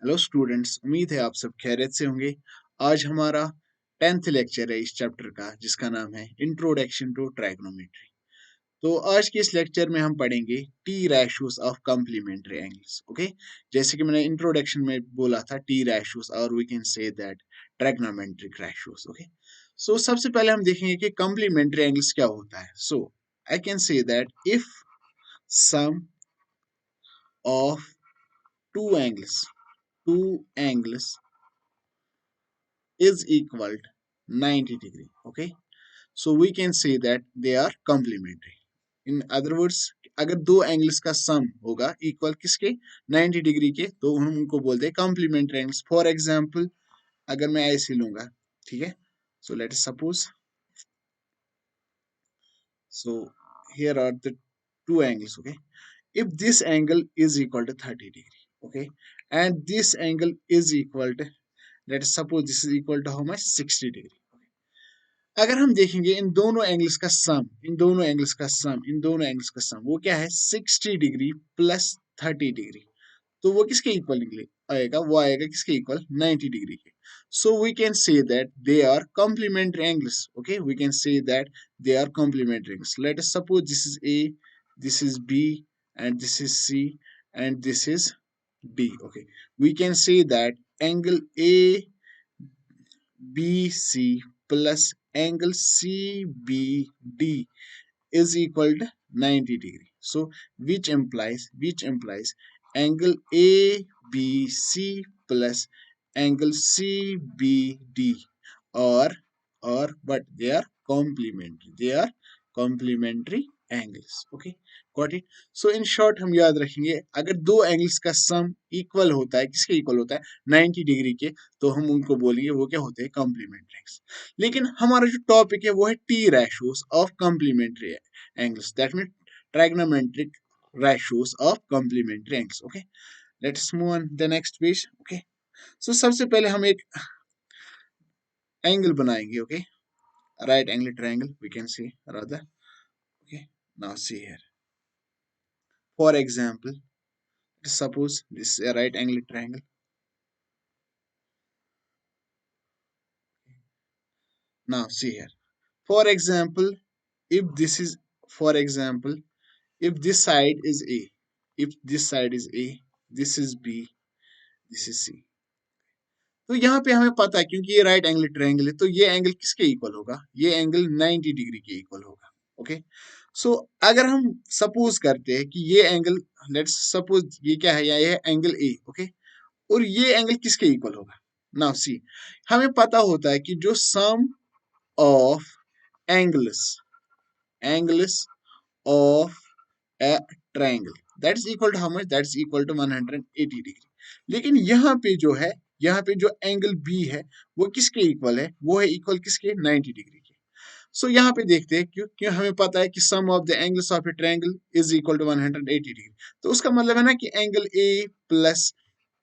Hello students, उम्मीद है आप सब खैरियत से होंगे। आज हमारा 10th लेक्चर है इस चैप्टर का, जिसका नाम है इंट्रोडक्शन टू ट्राइगोनोमेट्री। तो आज के इस लेक्चर में हम पढ़ेंगे T ratios of complementary angles. Okay, जैसे कि मैंने इंट्रोडक्शन में बोला था, टी रैशोस और we can say that trigonometric ratios. Okay, so सबसे पहले हम देखेंगे कि कॉम्प्लीमेंट्री एंगल्स क्या होता है। So I can say that if sum of two angles two angles is equal to 90 degree. Okay, so we can say that they are complementary. In other words, अगर दो एंगल्स का सम होगा equal किसके, 90 degree के, तो हम उनको बोलते हैं कॉम्प्लीमेंट्री एंगल्स। फॉर एग्जांपल, अगर मैं ऐसे लूंगा, ठीक है, so let us suppose, so here are the two angles. Okay, if this angle is equal to 30 degree, okay, and this angle is equal to, let us suppose this is equal to how much, 60 degree. अगर हम देखेंगे इन दोनों angles का सम, वो क्या है, 60 degree plus 30 degree, तो वो किसके इक्वल निकले आएगा, वो आएगा किसके इक्वल, 90 डिग्री के। So we can say that they are complementary angles. Okay, we can say that they are complementary angles. Let us suppose this is A, this is B, and this is C, and this is D. Okay, we can say that angle A BC plus angle CBD is equal to 90 degree. So which implies angle ABC plus angle CBD or but they are complementary. They are complementary angles. Okay, got it. So in short हम याद रखेंगे, अगर दो angles का sum equal होता है, किसके equal होता है, 90 डिग्री के, तो हम उनको बोलेंगे वो क्या होते हैं, कॉम्प्लीमेंट्री एंगल्स। लेकिन हमारा जो टॉपिक है वो है T ratios of complementary angles, that mean trigonometric ratios of complementary angles. Okay, let's move on the next page. Okay, so सबसे पहले हम एक एंगल बनाएंगे। Okay, right angle triangle we can see rather. Okay, now see here, for example, suppose this is a right angle triangle. Now see here, for example, if this is, for example, if this side is A, if this side is A, this is B, this is C, तो यहाँ पे हमें पता है क्योंकि ये right angle triangle है, तो ये एंगल किसके इक्वल होगा, ये एंगल 90 डिग्री के इक्वल होगा। ओके, सो अगर हम सपोज करते हैं कि ये एंगल, लेट्स सपोज ये क्या है, ये है एंगल ए। ओके, और ये एंगल किसके इक्वल होगा। नाउ सी, हमें पता होता है कि जो sum of angles angles of a triangle that is equal to how much, that is equal to 180 degree. लेकिन यहाँ पे जो है, यहाँ पे जो एंगल बी है वो किसके इक्वल है, वो है इक्वल किसके, 90 डिग्री के। सो यहाँ पे देखते हैं, क्यों हमें पता है कि sum of the angles of a triangle is equal to 180 degree, तो उसका मतलब है ना कि angle A plus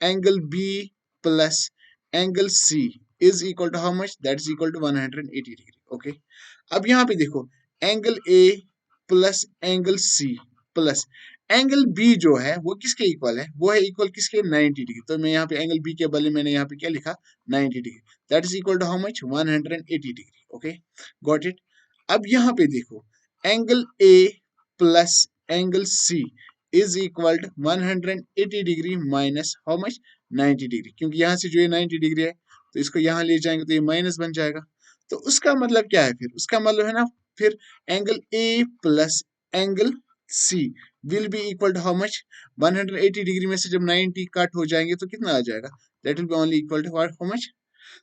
angle B plus angle C is equal to how much, that is equal to 180 degree. Okay, अब यहाँ पे देखो, angle A plus angle C plus angle B जो है वो किसके इक्वल है, वो है इक्वल किसके, 90 डिग्री। तो मैं यहाँ पे एंगल बी के बदले मैंने यहाँ पे क्या लिखा, 90 degree, that is equal to how much, 180 degree. Okay, got it. अब यहाँ पे देखो, angle A plus angle C is equal to 180 degree minus how much, 90 degree, क्योंकि यहाँ से जो ये 90 डिग्री है तो इसको यहाँ ले जाएंगे तो ये माइनस बन जाएगा। तो उसका मतलब क्या है, फिर उसका मतलब है ना, फिर angle A plus angle C will be equal to how much, 180 degree में से जब 90 कट हो जाएंगे तो कितना आ जाएगा, that will be only equal to how much,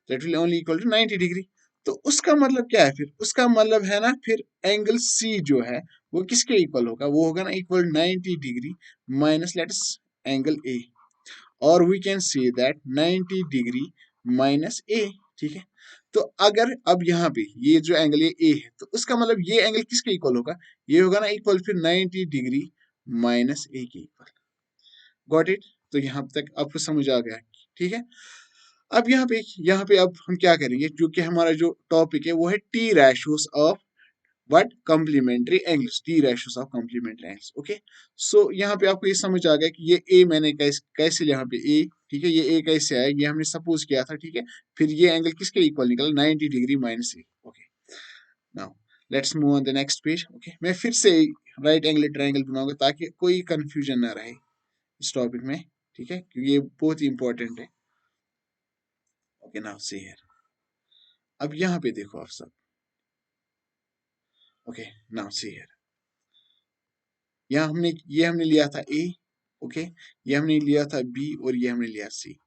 that will only equal to 90 degree. तो उसका मतलब क्या है, फिर उसका मतलब है ना, फिर एंगल सी जो है वो किसके इक्वल होगा, वो होगा ना equal 90 degree minus let's angle A, और we can say that 90 degree minus A. ठीक है, तो अगर अब यहाँ पे ये जो एंगल ये ए है, तो उसका मतलब ये एंगल किसके इक्वल होगा, ये होगा ना इक्वल फिर 90 डिग्री माइनस ए के इक्वल। गॉट इट, तो यहाँ तक आपको समझ आ गया। ठीक है, अब यहाँ पे अब हम क्या करेंगे, क्योंकि हमारा जो टॉपिक है वो है T ratios of what, complementary angles, T ratios of complementary angles. Okay, so यहाँ पे आपको ये समझ आ गया कि ये ए मैंने कैसे यहाँ पे ए ठीक है, ये ए कैसे आया, ये हमने सपोज किया था, ठीक है। फिर ये एंगल किसके इक्वल निकला, 90 degree minus A. Okay, now let's move on the next page. Okay, मैं फिर से राइट एंगल ट्रायंगल बनाऊंगा ताकि कोई कंफ्यूजन ना रहे इस टॉपिक में, ठीक है, क्योंकि ये बहुत ही इंपॉर्टेंट है। ओके, नाउ सी हियर, अब यहाँ पे देखो आप सब। ओके, नाउ सी हियर, यहाँ हमने लिया था ए। ओके, ये हमने लिया था बी और ये हमने लिया सी,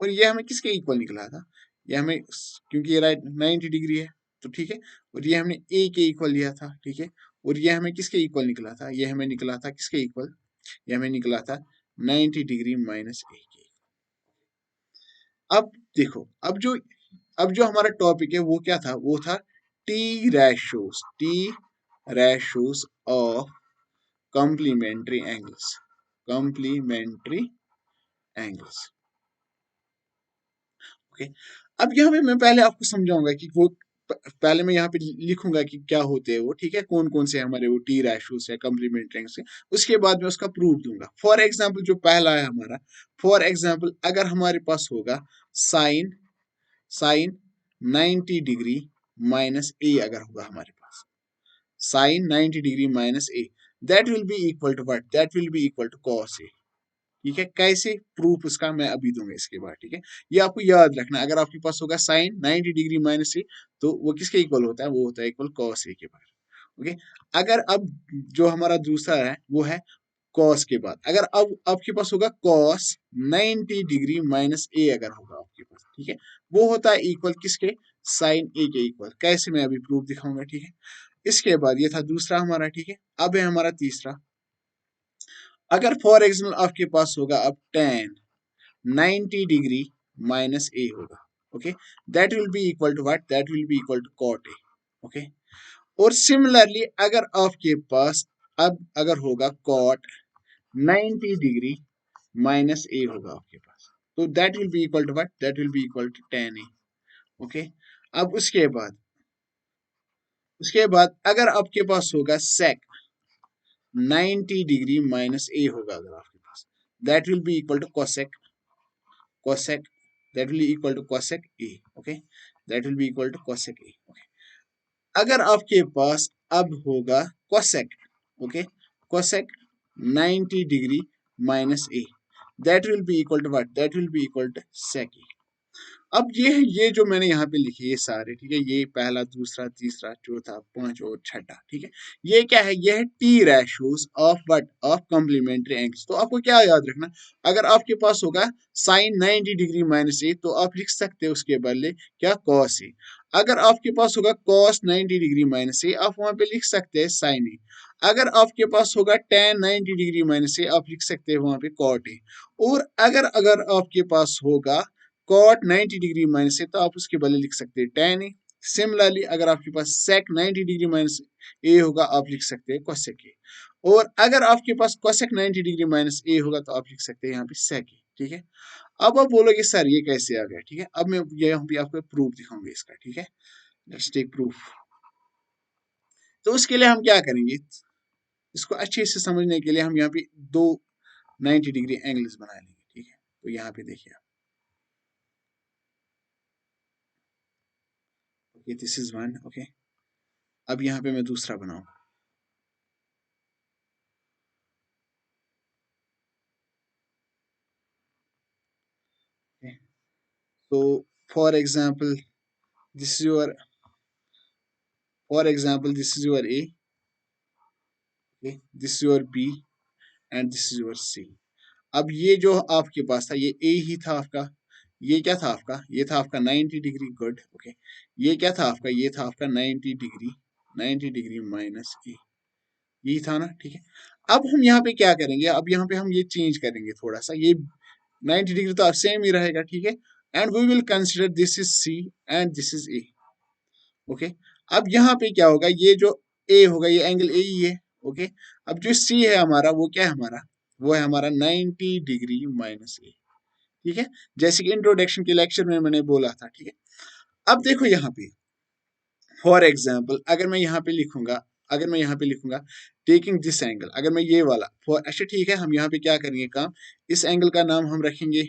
और ये हमें किसके इक्वल निकला था, ये हमें, क्योंकि ये राइट 90 डिग्री है तो ठीक है, और ये हमने ए के इक्वल लिया था, ठीक है, और ये हमें किसके इक्वल निकला था, ये हमें निकला था किसके इक्वल, ये हमें निकला था 90 डिग्री माइनस ए के। अब देखो, अब जो हमारा टॉपिक है वो क्या था, वो था T ratios of complementary angles, complementary angles. Okay, अब यहाँ पे मैं पहले आपको समझाऊंगा कि वो, पहले मैं यहाँ पे लिखूंगा कि क्या होते हैं वो, ठीक है, कौन कौन से हमारे वो टी रैशोस है कॉम्प्लीमेंट्री एंगल्स है, उसके बाद मैं उसका प्रूफ दूंगा। फॉर एग्जाम्पल जो पहला है हमारा, फॉर एग्जाम्पल अगर हमारे पास होगा sine sine 90 degree minus A, अगर होगा हमारे पास sine 90 degree minus A, that will be equal to what, that will be equal to cos A. ठीक है, कैसे प्रूफ उसका मैं अभी दूंगा इसके बाद, ठीक है। ये आपको याद रखना, अगर आपके पास होगा साइन 90 डिग्री माइनस ए, तो वो किसके इक्वल होता है, वो होता है इक्वल कॉस ए के बाद। ओके, अगर अब जो हमारा दूसरा है वो है कॉस के बाद, अगर अब आपके पास होगा कॉस 90 डिग्री माइनस ए, अगर होगा आपके पास, ठीक है, वो होता है इक्वल किसके, साइन ए के इक्वल। कैसे, मैं अभी प्रूफ दिखाऊंगा, ठीक है। इसके बाद ये था दूसरा हमारा, ठीक है। अब है हमारा तीसरा, अगर फॉर एग्जाम्पल आपके पास होगा अब टेन 90 डिग्री माइनस ए होगा, okay, that will be equal to what, that will be equal to cot A. Okay, और सिमिलरली अगर आपके पास अब अगर होगा कॉट 90 डिग्री माइनस ए होगा आपके पास, तो that will be equal to what, that will be equal to tan A. Okay, अब उसके बाद अगर आपके पास होगा सेक 90 डिग्री माइनस ए होगा अगर आपके पास, that will be equal to cosec that will be equal to cosec a। okay, that will be equal to cosec a। okay, अगर आपके पास अब होगा cosec, okay, cosec 90 degree minus a, that will be equal to what, that will be equal to sec a। अब ये जो मैंने यहाँ पे लिखे ये सारे, ठीक है, ये पहला दूसरा तीसरा चौथा पांच और छठा, ठीक है, ये क्या है, ये है T ratios of what, of complementary angles. तो आपको क्या याद रखना, अगर आपके पास होगा साइन 90 डिग्री माइनस ए, तो आप लिख सकते हैं उसके बदले क्या, कॉस ए। अगर आपके पास होगा कॉस 90 डिग्री माइनस ए, आप वहां पे लिख सकते हैं साइन ए। अगर आपके पास होगा टेन 90 डिग्री माइनस ए, आप लिख सकते हैं वहां पे कॉट ए। और अगर अगर आपके पास होगा कॉट 90 डिग्री माइनस है, तो आप उसके बदले लिख सकते हैं टेन ए। सिमिलरली अगर आपके पास सेक 90 डिग्री माइनस ए होगा, आप लिख सकते हैं कोसेक ए। और अगर आपके पास कोसेक 90 डिग्री माइनस ए होगा, तो आप लिख सकते हैं यहाँ पे सेक ए। ठीक है, अब आप बोलोगे सर ये कैसे आ गया, ठीक है, अब मैं यहाँ पे आपको प्रूफ दिखाऊंगा इसका, ठीक है। Let's take proof. तो उसके लिए हम क्या करेंगे, इसको अच्छे से समझने के लिए हम यहाँ पे दो 90 डिग्री एंगल्स बना लेंगे, ठीक है। तो यहाँ पे देखिए आप, okay, this is one. Okay, अब यहाँ पे मैं दूसरा बनाऊं, so for example this is your, for example this is your a, okay, this is your b and this is your c। अब ये जो आपके पास था ये a ही था आपका, ये क्या था आपका, ये था आपका 90 डिग्री, गुड। ओके, ये क्या था आपका, ये था आपका 90 डिग्री माइनस ए, यही था ना, ठीक है। अब हम यहाँ पे क्या करेंगे, अब यहाँ पे हम ये चेंज करेंगे थोड़ा सा, ये 90 डिग्री तो सेम ही रहेगा, ठीक है। And we will consider this is C and this is A. Okay, अब यहाँ पे क्या होगा, ये जो ए होगा ये एंगल ए ही है। ओके, अब जो सी है हमारा वो क्या है हमारा, वो है हमारा 90 डिग्री माइनस ए। ठीक है, जैसे कि इंट्रोडक्शन के लेक्चर में मैंने बोला था, ठीक है। अब देखो यहाँ पे फॉर एग्जाम्पल अगर मैं यहाँ पे लिखूंगा, अगर मैं यहाँ पे लिखूंगा टेकिंग दिस एंगल, अगर मैं ये वाला फॉर, अच्छा ठीक है, हम यहाँ पे क्या करेंगे काम, इस एंगल का नाम हम रखेंगे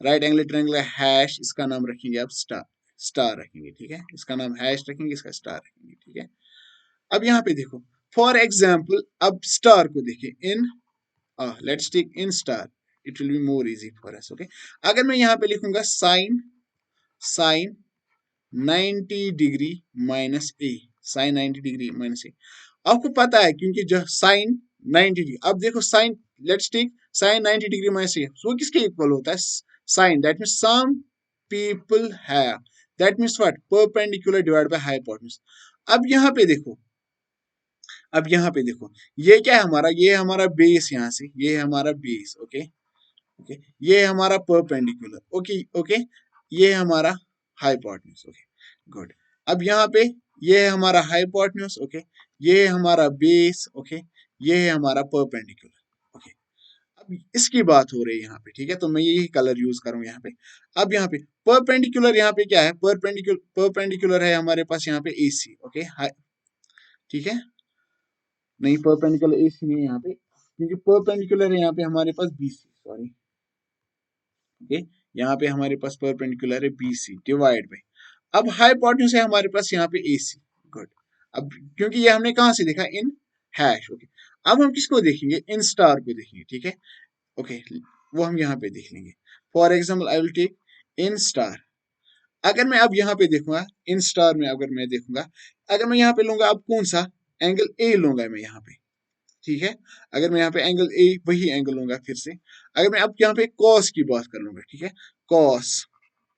राइट एंगल ट्रायंगल हैश, इसका नाम रखेंगे अब स्टार, स्टार रखेंगे, ठीक है, इसका नाम हैश रखेंगे, इसका स्टार रखेंगे, ठीक है। अब यहाँ पे देखो फॉर एग्जाम्पल, अब स्टार को देखिए in, let's take in star, it will be more easy for us, okay. अगर मैं यहाँ पे लिखूंगा sine, sine 90 degree minus A, sine 90 degree minus A, आपको पता है क्योंकि जो साइन 90 डिग्री, अब देखो sine, let's take sine 90 degree minus A, वो किसके इक्वल होता है, sine, that means some people have, that means what, perpendicular divide by hypotenuse. अब यहाँ पे देखो, अब यहाँ पे देखो, ये क्या है हमारा, ये है हमारा बेस, यहाँ से ये है हमारा बेस, ओके ओके, ये है हमारा परपेंडिकुलर, ओके ओके, ये है हमारा हाइपोटेन्यूज, ओके गुड। अब यहाँ पे ये है हमारा हाइपोटेन्यूज, ओके, ये है हमारा बेस, ओके, ये है हमारा परपेंडिकुलर, ओके। अब इसकी बात हो रही है यहाँ पे, ठीक है, तो मैं यही कलर यूज करूँ यहाँ पे। अब यहाँ पे परपेंडिकुलर, यहाँ पे क्या है, परपेंडिकुलर, परपेंडिकुलर है हमारे पास यहाँ पे AC, ओके, ठीक है, नहीं परपेंडिकुलर AC नहीं है यहाँ पे, क्योंकि परपेंडिकुलर है यहाँ पे हमारे पास BC, सॉरी, ओके, यहाँ पे हमारे पास परपेंडिकुलर है BC डिवाइड बाय, अब हाइपोटेन्यूज है हमारे पास यहाँ पे AC, गुड। अब क्योंकि ये हमने कहाँ से देखा, इन हैश, ओके। अब हम किसको देखेंगे, इन स्टार को देखेंगे, ठीक है, ओके, वो हम यहाँ पे देख लेंगे। For example I will take in star, अगर मैं अब यहाँ पे देखूंगा इन स्टार में, अगर मैं देखूंगा, अगर मैं यहाँ पे लूंगा अब कौन सा एंगल, ए लूंगा मैं यहाँ पे, ठीक है, अगर मैं यहाँ पे एंगल ए, वही एंगल लूंगा फिर से, अगर मैं अब यहाँ पे कॉस की बात कर लूंगा, ठीक है, कॉस,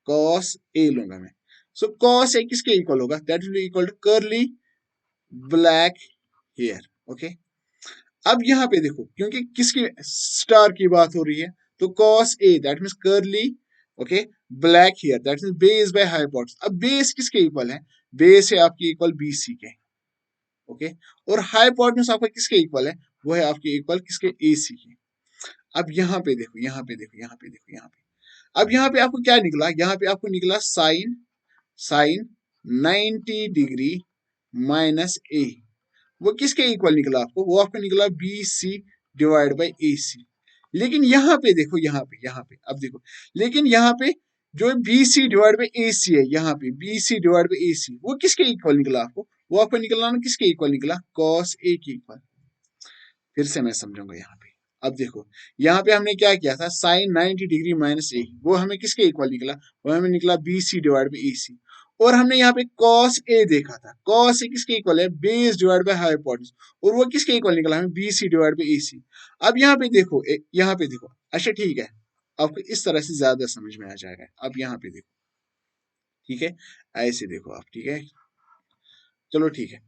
कॉस ए लूंगा मैं, सो कॉस ए किसके इक्वल होगा, that will be equal to curly black hair, okay. अब यहाँ पे देखो, क्योंकि किसकी स्टार की बात हो रही है, तो cos A that means curly, okay, black here that means base bye hypotenuse. अब बेस किसके इक्वल है, बेस है आपकी इक्वल BC के, ओके, और हाइपोटेन्यूज आपका किसके इक्वल है, वो है आपके इक्वल किसके, AC के। अब यहाँ पे देखो, यहाँ पे देखो, यहाँ पे देखो, यहाँ पे, अब यहाँ पे आपको क्या निकला, यहाँ पे आपको निकला sign, sine 90 degree minus A, वो किसके इक्वल निकला आपको, वो आपको निकला BC डिवाइड बाई AC। लेकिन यहाँ पे देखो, यहाँ पे अब देखो, लेकिन यहाँ पे जो BC डिवाइड बाई AC है, यहाँ पे BC डिवाइड बाई AC, वो किसके इक्वल निकला आपको, वो आपको निकला ना, किसके इक्वल निकला, cos A के इक्वल। फिर से मैं समझाऊंगा यहाँ पे, अब देखो, यहाँ पे हमने क्या किया था, साइन 90 डिग्री माइनस ए, वो हमें किसके इक्वल निकला, वो हमें निकला BC डिवाइड बाई AC। और हमने यहाँ पे cos A देखा था, cos A किसके इक्वल है, बेस डिवाइड बाई हाइपोटेन्यूज, और वो किसके इक्वल निकला हमें, BC डिवाइड बाई AC। अब यहाँ पे देखो, यहाँ पे देखो, अच्छा ठीक है, आपको इस तरह से ज्यादा समझ में आ जाएगा। अब यहाँ पे देखो, ठीक है, ऐसे देखो आप, ठीक है, चलो ठीक है,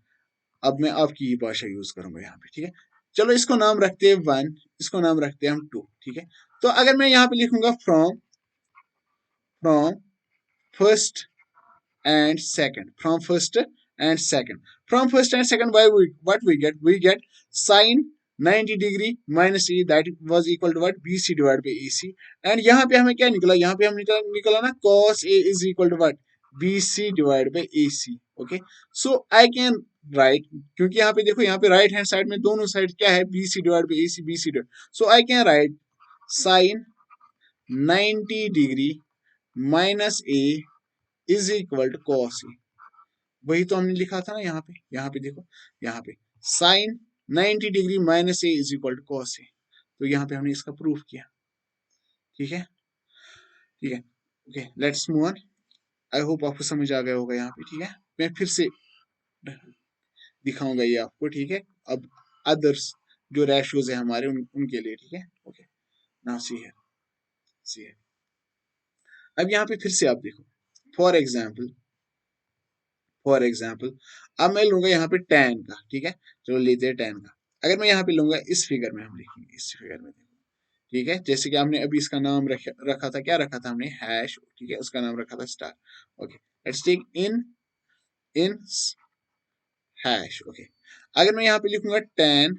अब मैं आपकी ही भाषा यूज करूंगा यहाँ पे, ठीक है, चलो इसको नाम रखते हैं 1, इसको नाम रखते हैं हम 2, ठीक है। तो अगर मैं यहाँ पे लिखूंगा from, from first and second, from first and second, from first and second, why we, what we get sine 90 degree minus e, that was equal to what, BC divided by AC। and यहाँ पे हमें क्या निकला, यहाँ पे हम निकला ना cos A is equal to what, BC divided by AC, okay, so I can write, क्योंकि यहाँ पे देखो, यहाँ पे राइट हैंड साइड में दोनों साइड क्या है, BC divided by AC, BC divided, so I can write sine 90 degree minus A is equal to cos A, वही तो हमने लिखा था ना यहाँ पे देखो, यहाँ पे sine 90 degree minus A is equal to cos A, तो यहाँ पे हमने इसका प्रूफ किया, ठीक है, ठीक है, okay, let's move on. I hope आपको समझ आ गया होगा यहाँ पे, ठीक है, मैं फिर से दिखाऊंगा ये आपको, ठीक है, अब अदर्स जो रेशियोज है हमारे उनके लिए, ठीक है, ओके, नाउ सी है, अब यहाँ पे फिर से आप देखो, फॉर एग्जाम्पल, फॉर एग्जाम्पल, अब मैं लूंगा यहाँ पे tan का, ठीक है, चलो लेते हैं tan का, अगर मैं यहाँ पे लूंगा इस फिगर में, हम लिखेंगे इस फिगर में, ठीक है, जैसे कि हमने अभी इसका नाम रखा था, क्या रखा था हमने, हैश, ठीक है, उसका नाम रखा था star, okay, let's take in, in hash, okay. अगर मैं यहाँ पे लिखूंगा tan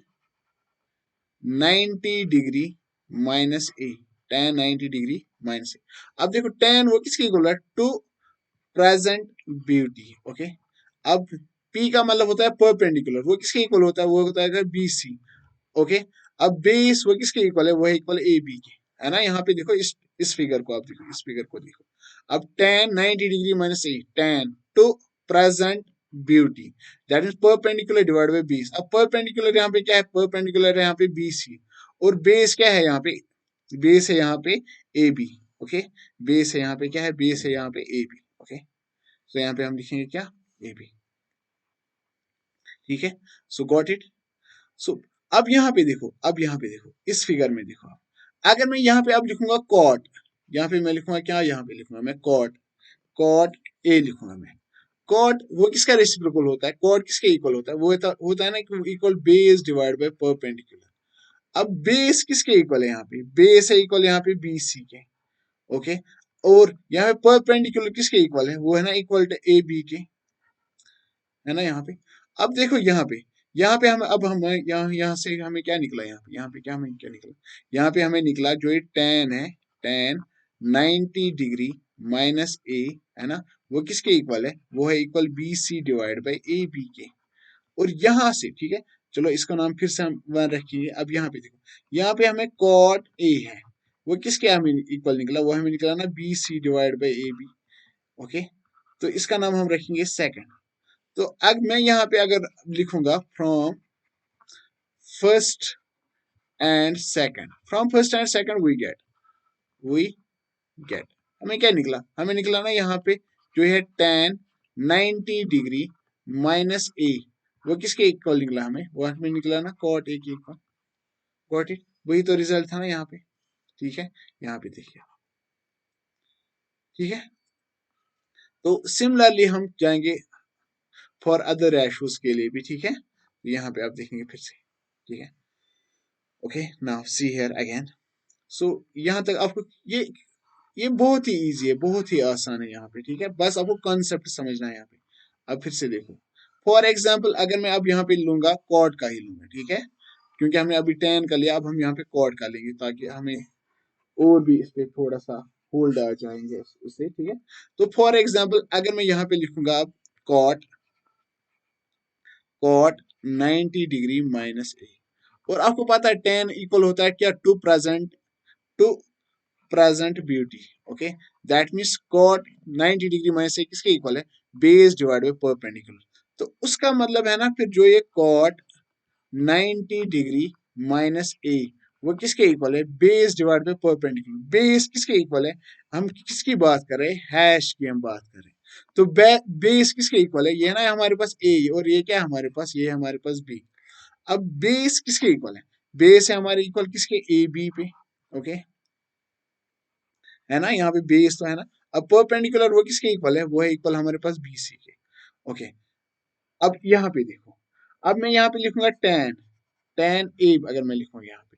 90 degree minus A, tan 90 degree minus A, अब देखो tan वो किसके इक्वल है, टू प्रेजेंट ब्यूटी, ओके, अब पी का मतलब होता है परपेंडिकुलर, वो किसके इक्वल होता है, वो होता है बी सी। ओके, अब बेस वो किसके इक्वल है, वो है इक्वल ए बी के, है ना। यहाँ पे देखो इस फिगर को आप देखो, इस फिगर को देखो। अब tan 90 degree minus A, tan to present beauty, that mean perpendicular divide by base. अब परपेंडिकुलर यहाँ पे क्या है, परपेंडिकुलर है यहाँ पे बी सी, और बेस क्या है यहाँ पे, बेस है यहाँ पे ए बी। ओके, बेस है यहाँ पे क्या है, बेस है यहाँ पे ए बी। ओके, तो यहाँ पे हम लिखेंगे क्या, ए बी। ठीक है, सो गॉट इट। सो अब यहाँ पे देखो, अब यहाँ पे देखो, इस फिगर में देखो आप, अगर मैं यहाँ पे अब लिखूंगा कॉट, यहाँ पे मैं लिखूंगा क्या, यहाँ पे लिखूंगा मैं कॉट, कॉट ए लिखूंगा मैं। कॉट वो किसका रेसिप्रोकल होता है, कॉट किसके इक्वल होता है, वो होता है ना equal base divide by perpendicular. अब बेस किसके इक्वल है, यहाँ पे बेस है इक्वल यहाँ पे बी सी के। ओके, और यहाँ पे परपेंडिकुलर किसके इक्वल है, वो है ना इक्वल टू ए बी के, है ना यहाँ पे। अब देखो यहाँ पे हम अब हम यहाँ से हमें क्या निकला, यहाँ पे क्या हमें क्या निकला, यहाँ पे हमें निकला जो ये tan है, tan 90 डिग्री माइनस ए, है ना, वो किसके इक्वल है, वो है equal B C divide by A B के। और यहाँ से ठीक है, चलो इसका नाम फिर से हम वन रखेंगे। अब यहाँ पे देखो, यहाँ पे हमें cot ए है, वो किसके हमें इक्वल निकला, वो हमें निकला ना B C divide by A B. Okay, तो इसका नाम हम रखेंगे सेकंड। तो अब मैं यहाँ पे अगर लिखूंगा from first and second, from first and second we get हमें क्या निकला, हमें निकला ना यहाँ पे जो है tan 90 डिग्री माइनस ए, वो किसके इक्वल निकला हमें, वो हमें निकला ना cot ए के इक्वल। गॉट इट, वही तो रिजल्ट था ना यहाँ पे। ठीक है, यहाँ पे देखिए, ठीक है। तो सिमिलरली हम जाएंगे फॉर अदर रेशोज के लिए भी। ठीक है, तो यहाँ पे आप देखेंगे फिर से। ठीक है, okay, now see here again. So यहाँ तक आपको ये बहुत ही इजी है, बहुत ही आसान है यहाँ पे। ठीक है, बस आपको कॉन्सेप्ट समझना है यहाँ पे। अब फिर से देखो, फॉर एग्जाम्पल अगर मैं अब यहाँ पे लूंगा कॉड का ही लूंगा, ठीक है, क्योंकि हमने अभी tan का लिया, अब हम यहाँ पे कॉड का लेंगे ताकि हमें और भी इस पे थोड़ा सा होल्ड आ जाएंगे उससे। ठीक है, तो फॉर एग्जाम्पल अगर मैं यहाँ पे लिखूंगा अब cot, cot 90 degree minus A, और आपको पता है tan इक्वल होता है क्या, to present beauty. Okay, that means cot 90 degree minus से किसके इक्वल है, बेस डिवाइड बाय परपेंडिकुलर। तो उसका मतलब है ना फिर जो ये cot 90 डिग्री माइनस ए, वो किसके इक्वल है, base divide by perpendicular. Base किसके इक्वल है, हम किसकी बात कर रहे हैं, हैश की हम बात कर रहे हैं। तो बेस किसके इक्वल है, ये ना हमारे पास ए, और ये क्या है हमारे पास, ये है हमारे पास बी। अब बेस किसके इक्वल है, बेस है हमारे इक्वल किसके, ए बी पे। ओके, है ना, यहाँ पे बेस तो है ना। अब परपेंडिकुलर वो किसके इक्वल है, वो है इक्वल हमारे पास बीसी के। ओके, अब यहाँ पे देखो, अब मैं यहाँ पे लिखूंगा tan ए, अगर मैं लिखूंगा यहाँ पे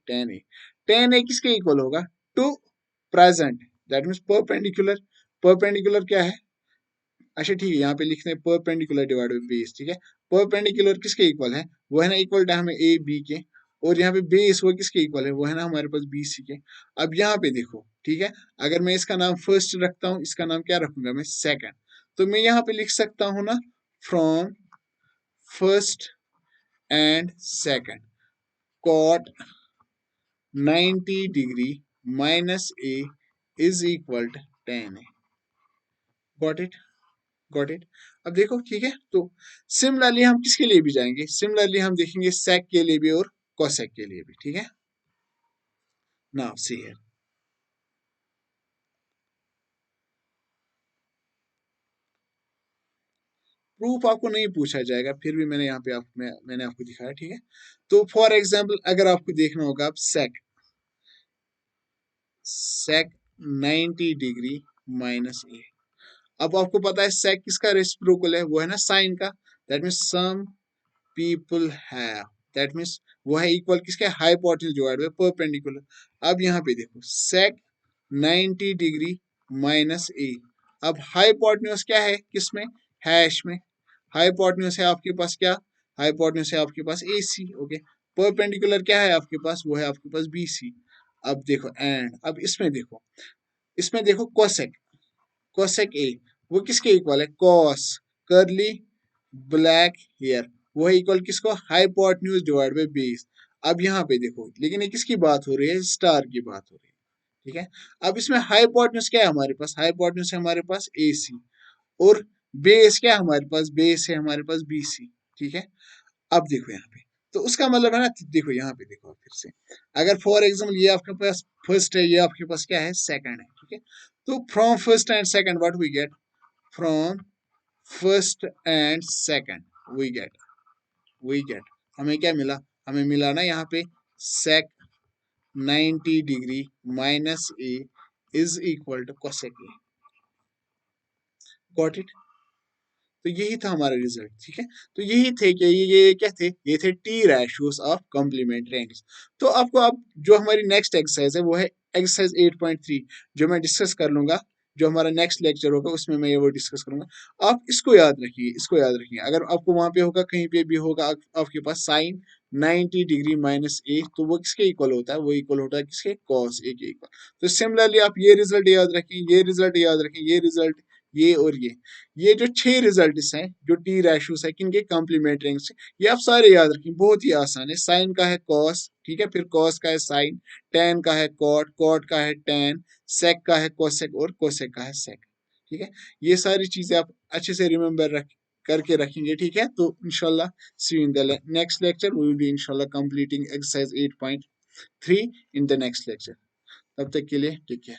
tan ए किसके इक्वल होगा, to present, that means perpendicular. Perpendicular क्या है, अच्छा ठीक है, यहाँ पे लिखते हैं परपेंडिकुलर डिवाइड बाय बेस। ठीक है, परपेंडिकुलर किसके इक्वल है, वो है ना इक्वल टू हमें ए बी के, और यहाँ पे बेस वो किसके इक्वल है, वो है ना हमारे पास बी सी के। अब यहाँ पे देखो, ठीक है, अगर मैं इसका नाम फर्स्ट रखता हूँ, इसका नाम क्या रखूंगा मैं, सेकंड। तो मैं यहाँ पे लिख सकता हूँ ना from first and second cot 90 degree minus A is equal to tan A. Got it, got it. अब देखो, ठीक है, तो सिमिलरली हम किसके लिए भी जाएंगे, सिमिलरली हम देखेंगे सेक के लिए भी और कोसेक के लिए भी। ठीक है, नाउ सी हियर, प्रूफ आपको नहीं पूछा जाएगा, फिर भी मैंने यहाँ पे मैंने आपको दिखाया। ठीक है, तो फॉर एग्जाम्पल अगर आपको देखना होगा, आप सेक सेक 90 डिग्री माइनस ए। अब आपको पता है सेक किसका रेसिप्रोकल है, वो है ना साइन का, that means some people have, that means वो है इक्वल किसके, हाइपोटेन्यूज डिवाइड बाय परपेंडिकुलर। अब यहाँ पे देखो सेक 90 डिग्री माइनस ए। अब हाइपोटेन्यूज क्या है किसमें, हैश में। हाइपोटेन्यूज है आपके पास क्या, हाइपोटेन्यूज है आपके पास ए सी। ओके, परपेंडिकुलर क्या है आपके पास, वो है आपके पास बी सी। अब देखो एंड, अब इसमें देखो, इसमें देखो कोसेक, कोसेक ए वो किसके इक्वल है, कॉस कर्ली ब्लैक हेयर, वो है इक्वल किसको, हाइपोटेन्यूज डिवाइड बाय बेस। अब यहाँ पे देखो, लेकिन ये किसकी बात हो रही है, स्टार की बात हो रही है, ठीक है। अब इसमें हाइपोटेन्यूज क्या है हमारे पास, हाइपोटेन्यूज है हमारे पास AC, और बेस क्या है हमारे पास, बेस है हमारे पास BC, ठीक है। अब देखो यहाँ पे, तो उसका मतलब है ना, देखो यहाँ पे देखो फिर से, अगर फॉर एग्जाम्पल ये आपके पास फर्स्ट है, ये आपके पास क्या है, सेकंड है, ठीक है। तो from first and second what we get, from first and second we get हमें क्या मिला, हमें मिला ना यहाँ पे sec 90 degree minus A is equal to cosec A। Got it. तो यही था हमारा रिजल्ट, ठीक है। तो यही थे कि ये क्या थे, ये थे T ratios of complementary angles. तो आपको अब जो हमारी नेक्स्ट एक्सरसाइज है वो है एक्सरसाइज 8.3, जो मैं डिस्कस कर लूंगा, जो हमारा नेक्स्ट लेक्चर होगा उसमें मैं ये वो डिस्कस करूंगा। आप इसको याद रखिए, इसको याद रखिए, अगर आपको वहां पे होगा, कहीं पे भी होगा आपके पास साइन 90 डिग्री माइनस A, तो वो किसके इक्वल होता है, वो इक्वल होता है किसके, कॉस A के इक्वल। तो सिमिलरली आप ये रिजल्ट याद रखें, ये रिजल्ट याद रखें, ये रिजल्ट, ये और ये जो 6 रिजल्ट हैं, जो टी रैशोस है किनके, कॉम्प्लीमेंट्री एंगल्स, ये आप सारे याद रखें, बहुत ही आसान है। साइन का है कॉस, ठीक है, फिर कॉस का है साइन, टेन का है कॉट, कॉट का है टेन, सेक का है कोसेक, और कोसेक का है सेक, ठीक है। ये सारी चीजें आप अच्छे से रिमेम्बर रख करके रखेंगे, ठीक है। तो इंशाल्लाह see you in the next lecture, we will be इंशाल्लाह completing exercise 8.3 in the next lecture. तब तक के लिए टेक केयर।